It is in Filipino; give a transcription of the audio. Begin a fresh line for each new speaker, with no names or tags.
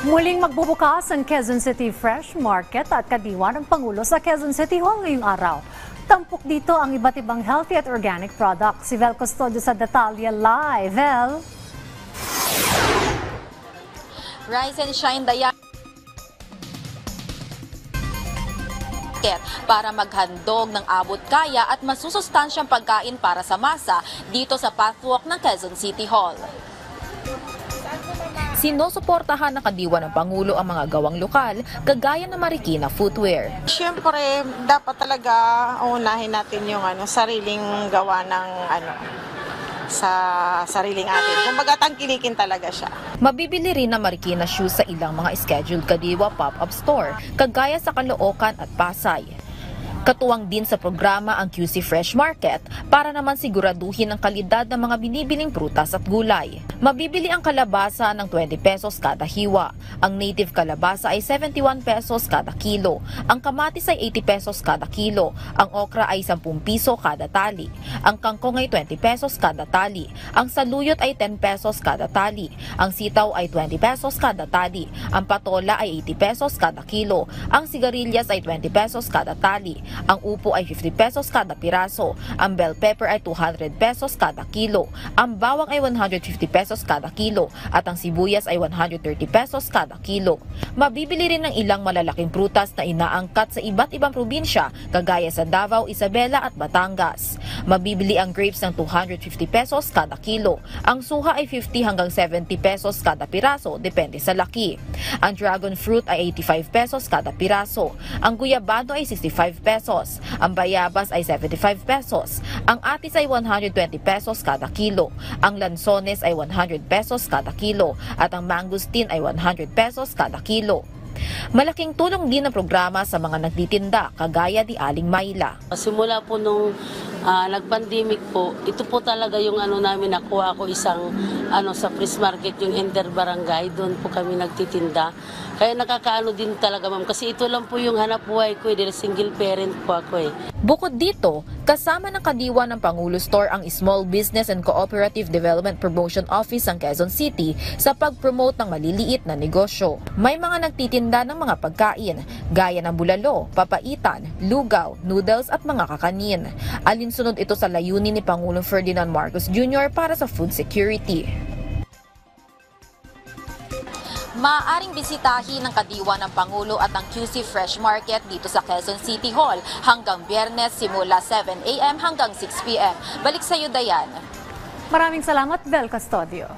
Muling magbubukas ang Quezon City Fresh Market at kadiwa ng Pangulo sa Quezon City Hall ngayong araw. Tampok dito ang iba't ibang healthy at organic products. Si Vel Custodio sa Detalye Live. Vel?
Rise and Shine para maghandog ng abot kaya at masusustansyang pagkain para sa masa dito sa pathwalk ng Quezon City Hall. Sinusuportahan ng kadiwa ng Pangulo ang mga gawang lokal, kagaya ng Marikina Footwear.
Siyempre, dapat talaga unahin natin yung sariling gawa ng sa sariling atin. Kumbaga, tangkilikin talaga siya.
Mabibili rin ng Marikina shoes sa ilang mga scheduled kadiwa pop-up store, kagaya sa Caloocan at Pasay. Katuwang din sa programa ang QC Fresh Market para naman siguraduhin ang kalidad ng mga binibiling prutas at gulay. Mabibili ang kalabasa ng 20 pesos kada hiwa. Ang native kalabasa ay 71 pesos kada kilo. Ang kamatis ay 80 pesos kada kilo. Ang okra ay 10 piso kada tali. Ang kangkong ay 20 pesos kada tali. Ang saluyot ay 10 pesos kada tali. Ang sitaw ay 20 pesos kada tali. Ang patola ay 80 pesos kada kilo. Ang sigarilyas ay 20 pesos kada tali. Ang upo ay 50 pesos kada piraso. Ang bell pepper ay 200 pesos kada kilo. Ang bawang ay 150 pesos kada kilo. At ang sibuyas ay 130 pesos kada kilo. Mabibili rin ng ilang malalaking prutas na inaangkat sa iba't ibang probinsya, kagaya sa Davao, Isabela at Batangas. Mabibili ang grapes ng 250 pesos kada kilo. Ang suha ay 50 hanggang 70 pesos kada piraso, depende sa laki. Ang dragon fruit ay 85 pesos kada piraso. Ang guyabano ay 65 pesos. Ang bayabas ay 75 pesos. Ang atis ay 120 pesos kada kilo. Ang lansones ay 100 pesos kada kilo. At ang mangosteen ay 100 pesos kada kilo. Malaking tulong din ang programa sa mga nagtitinda, kagaya ni Aling Mayla.
Simula po nung nag-pandemic po, ito po talaga yung namin nakuha ko isang sa Fresh Market, yung Interbarangay, doon po kami nagtitinda. Kaya nakakaano din talaga, ma'am, kasi ito lang po yung hanap buhay ko, dahil single parent po ako .
Bukod dito, kasama ng kadiwa ng Pangulo Store ang Small Business and Cooperative Development Promotion Office ng Quezon City sa pag-promote ng maliliit na negosyo. May mga nagtitinda ng mga pagkain, gaya ng bulalo, papaitan, lugaw, noodles at mga kakanin. Alinsunod ito sa layunin ni Pangulong Ferdinand Marcos Jr. para sa food security. Maaaring bisitahin ng kadiwa ng Pangulo at ang QC Fresh Market dito sa Quezon City Hall hanggang Biyernes simula 7 a.m. hanggang 6 p.m. Balik sa iyo, Dayan.
Maraming salamat, Vel Custodio.